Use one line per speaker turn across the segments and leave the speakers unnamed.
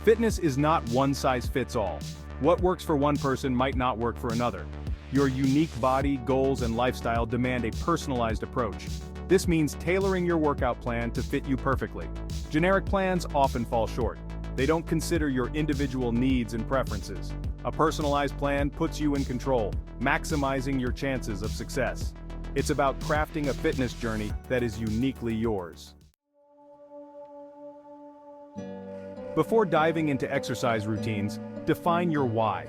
Fitness is not one size fits all. What works for one person might not work for another. Your unique body, goals, and lifestyle demand a personalized approach. This means tailoring your workout plan to fit you perfectly. Generic plans often fall short. They don't consider your individual needs and preferences. A personalized plan puts you in control, maximizing your chances of success. It's about crafting a fitness journey that is uniquely yours. Before diving into exercise routines, define your why.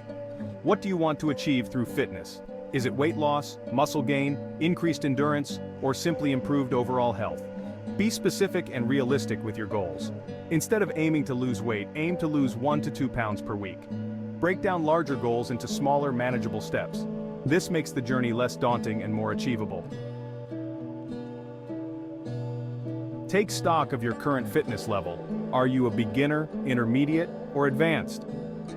What do you want to achieve through fitness? Is it weight loss, muscle gain, increased endurance, or simply improved overall health? Be specific and realistic with your goals. Instead of aiming to lose weight, aim to lose 1 to 2 pounds per week. Break down larger goals into smaller, manageable steps. This makes the journey less daunting and more achievable. Take stock of your current fitness level. Are you a beginner, intermediate, or advanced?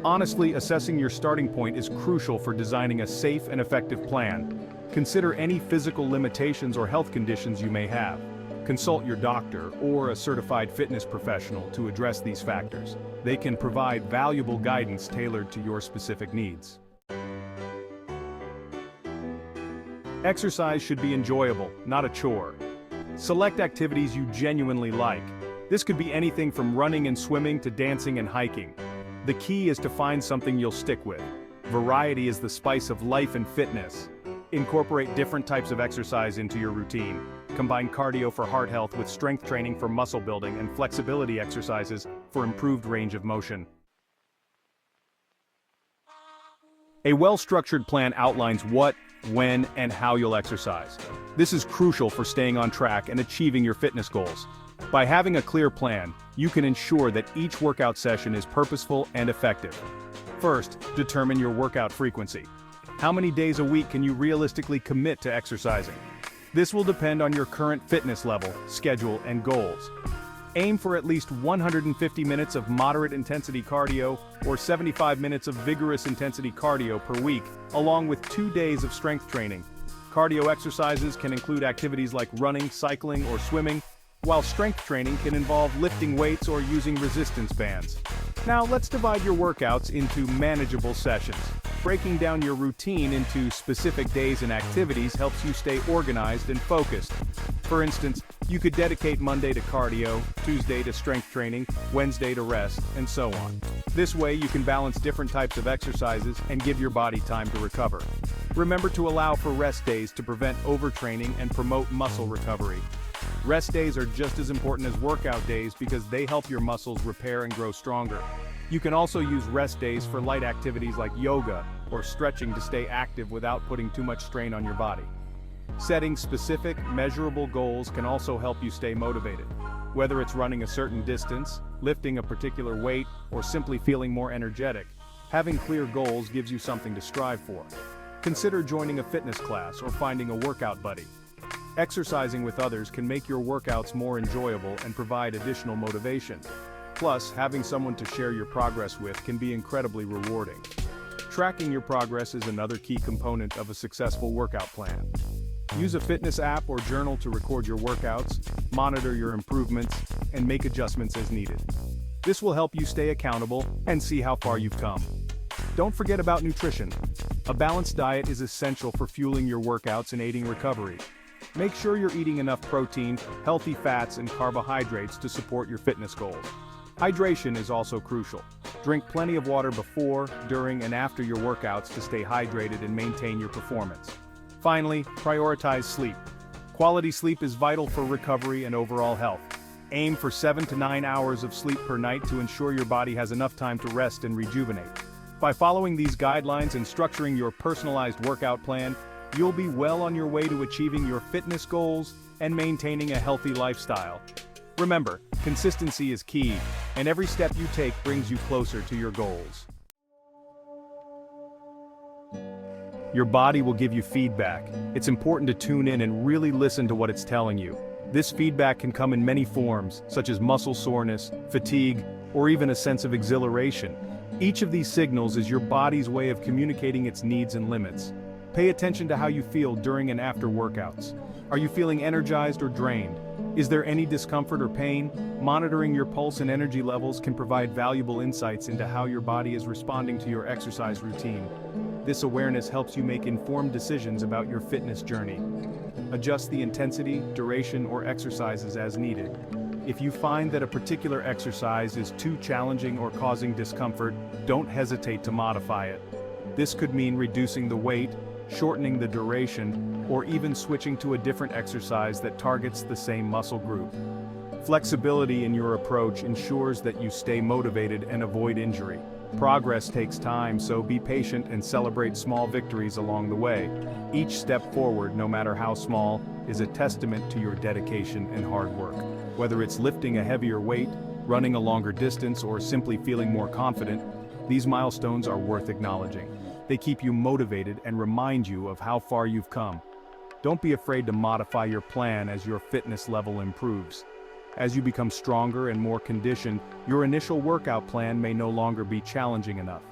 Honestly, assessing your starting point is crucial for designing a safe and effective plan. Consider any physical limitations or health conditions you may have. Consult your doctor or a certified fitness professional to address these factors. They can provide valuable guidance tailored to your specific needs. Exercise should be enjoyable, not a chore. Select activities you genuinely like. This could be anything from running and swimming to dancing and hiking. The key is to find something you'll stick with. Variety is the spice of life and fitness. Incorporate different types of exercise into your routine. Combine cardio for heart health with strength training for muscle building and flexibility exercises for improved range of motion. A well-structured plan outlines what, when, and how you'll exercise. This is crucial for staying on track and achieving your fitness goals. By having a clear plan, you can ensure that each workout session is purposeful and effective. First, determine your workout frequency. How many days a week can you realistically commit to exercising? This will depend on your current fitness level, schedule, and goals. Aim for at least 150 minutes of moderate intensity cardio or 75 minutes of vigorous intensity cardio per week, along with 2 days of strength training. Cardio exercises can include activities like running, cycling, or swimming, while strength training can involve lifting weights or using resistance bands. Now let's divide your workouts into manageable sessions. Breaking down your routine into specific days and activities helps you stay organized and focused. For instance, you could dedicate Monday to cardio, Tuesday to strength training, Wednesday to rest, and so on. This way you can balance different types of exercises and give your body time to recover. Remember to allow for rest days to prevent overtraining and promote muscle recovery. Rest days are just as important as workout days because they help your muscles repair and grow stronger. You can also use rest days for light activities like yoga or stretching to stay active without putting too much strain on your body. Setting specific, measurable goals can also help you stay motivated. Whether it's running a certain distance, lifting a particular weight, or simply feeling more energetic, having clear goals gives you something to strive for. Consider joining a fitness class or finding a workout buddy. Exercising with others can make your workouts more enjoyable and provide additional motivation. Plus, having someone to share your progress with can be incredibly rewarding. Tracking your progress is another key component of a successful workout plan. Use a fitness app or journal to record your workouts, monitor your improvements, and make adjustments as needed. This will help you stay accountable and see how far you've come. Don't forget about nutrition. A balanced diet is essential for fueling your workouts and aiding recovery. Make sure you're eating enough protein, healthy fats, and carbohydrates to support your fitness goals. Hydration is also crucial. Drink plenty of water before, during, and after your workouts to stay hydrated and maintain your performance. Finally, prioritize sleep. Quality sleep is vital for recovery and overall health. Aim for 7 to 9 hours of sleep per night to ensure your body has enough time to rest and rejuvenate. By following these guidelines and structuring your personalized workout plan, you'll be well on your way to achieving your fitness goals and maintaining a healthy lifestyle. Remember, consistency is key, and every step you take brings you closer to your goals. Your body will give you feedback. It's important to tune in and really listen to what it's telling you. This feedback can come in many forms, such as muscle soreness, fatigue, or even a sense of exhilaration. Each of these signals is your body's way of communicating its needs and limits. Pay attention to how you feel during and after workouts. Are you feeling energized or drained? Is there any discomfort or pain? Monitoring your pulse and energy levels can provide valuable insights into how your body is responding to your exercise routine. This awareness helps you make informed decisions about your fitness journey. Adjust the intensity, duration, or exercises as needed. If you find that a particular exercise is too challenging or causing discomfort, don't hesitate to modify it. This could mean reducing the weight, shortening the duration, or even switching to a different exercise that targets the same muscle group. Flexibility in your approach ensures that you stay motivated and avoid injury. Progress takes time, so be patient and celebrate small victories along the way. Each step forward, no matter how small, is a testament to your dedication and hard work. Whether it's lifting a heavier weight, running a longer distance, or simply feeling more confident, these milestones are worth acknowledging. They keep you motivated and remind you of how far you've come. Don't be afraid to modify your plan as your fitness level improves. As you become stronger and more conditioned, your initial workout plan may no longer be challenging enough.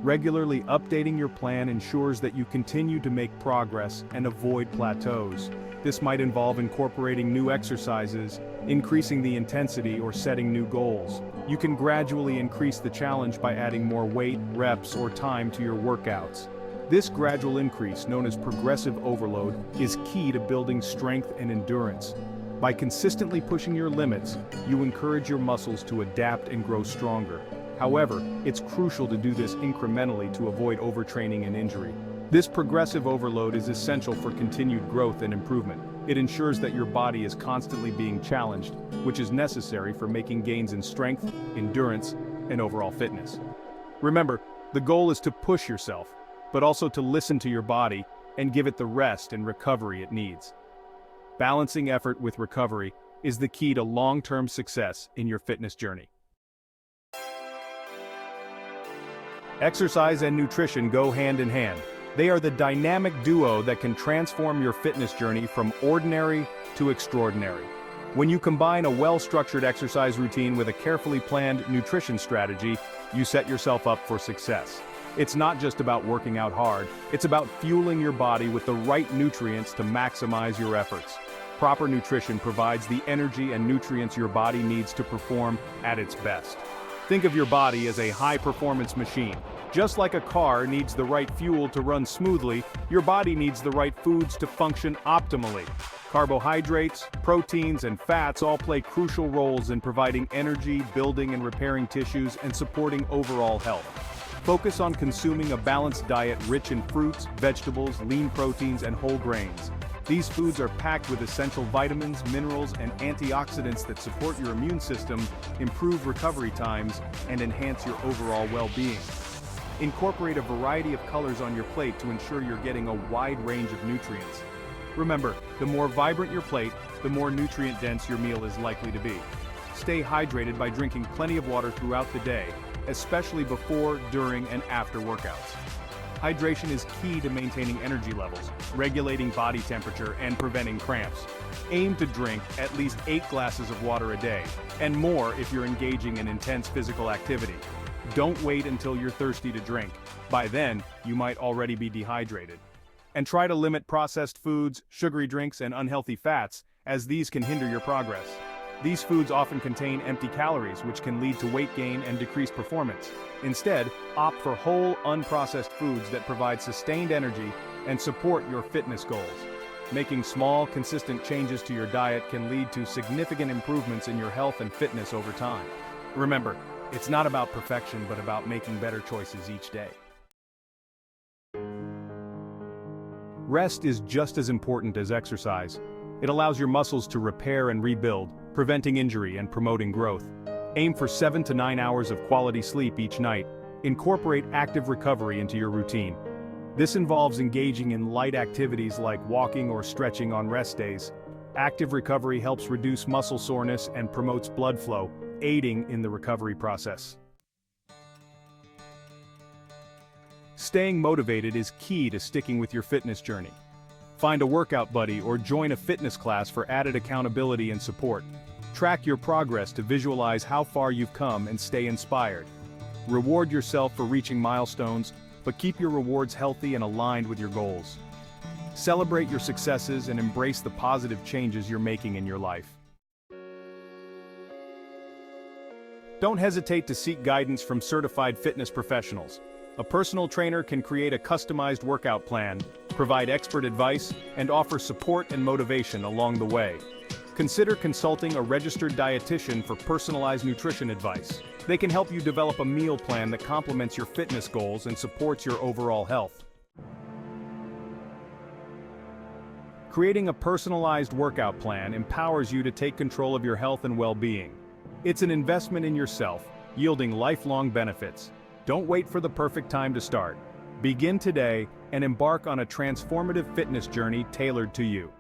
Regularly updating your plan ensures that you continue to make progress and avoid plateaus. This might involve incorporating new exercises, increasing the intensity, or setting new goals. You can gradually increase the challenge by adding more weight, reps, or time to your workouts. This gradual increase, known as progressive overload, is key to building strength and endurance. By consistently pushing your limits, you encourage your muscles to adapt and grow stronger. However, it's crucial to do this incrementally to avoid overtraining and injury. This progressive overload is essential for continued growth and improvement. It ensures that your body is constantly being challenged, which is necessary for making gains in strength, endurance, and overall fitness. Remember, the goal is to push yourself, but also to listen to your body and give it the rest and recovery it needs. Balancing effort with recovery is the key to long-term success in your fitness journey. Exercise and nutrition go hand in hand. They are the dynamic duo that can transform your fitness journey from ordinary to extraordinary. When you combine a well-structured exercise routine with a carefully planned nutrition strategy, you set yourself up for success. It's not just about working out hard, it's about fueling your body with the right nutrients to maximize your efforts. Proper nutrition provides the energy and nutrients your body needs to perform at its best. Think of your body as a high-performance machine. Just like a car needs the right fuel to run smoothly, your body needs the right foods to function optimally. Carbohydrates, proteins, and fats all play crucial roles in providing energy, building and repairing tissues, and supporting overall health. Focus on consuming a balanced diet rich in fruits, vegetables, lean proteins, and whole grains. These foods are packed with essential vitamins, minerals, and antioxidants that support your immune system, improve recovery times, and enhance your overall well-being. Incorporate a variety of colors on your plate to ensure you're getting a wide range of nutrients. Remember, the more vibrant your plate, the more nutrient-dense your meal is likely to be. Stay hydrated by drinking plenty of water throughout the day, especially before, during, and after workouts. Hydration is key to maintaining energy levels, regulating body temperature, and preventing cramps. Aim to drink at least 8 glasses of water a day, and more if you're engaging in intense physical activity. Don't wait until you're thirsty to drink. By then, you might already be dehydrated. And try to limit processed foods, sugary drinks, and unhealthy fats, as these can hinder your progress. These foods often contain empty calories, which can lead to weight gain and decreased performance. Instead, opt for whole, unprocessed foods that provide sustained energy and support your fitness goals. Making small, consistent changes to your diet can lead to significant improvements in your health and fitness over time. Remember, it's not about perfection, but about making better choices each day. Rest is just as important as exercise. It allows your muscles to repair and rebuild, preventing injury and promoting growth. Aim for 7 to 9 hours of quality sleep each night. Incorporate active recovery into your routine. This involves engaging in light activities like walking or stretching on rest days. Active recovery helps reduce muscle soreness and promotes blood flow, aiding in the recovery process. Staying motivated is key to sticking with your fitness journey. Find a workout buddy or join a fitness class for added accountability and support. Track your progress to visualize how far you've come and stay inspired. Reward yourself for reaching milestones, but keep your rewards healthy and aligned with your goals. Celebrate your successes and embrace the positive changes you're making in your life. Don't hesitate to seek guidance from certified fitness professionals. A personal trainer can create a customized workout plan, provide expert advice, and offer support and motivation along the way. Consider consulting a registered dietitian for personalized nutrition advice. They can help you develop a meal plan that complements your fitness goals and supports your overall health. Creating a personalized workout plan empowers you to take control of your health and well-being. It's an investment in yourself, yielding lifelong benefits. Don't wait for the perfect time to start. Begin today and embark on a transformative fitness journey tailored to you.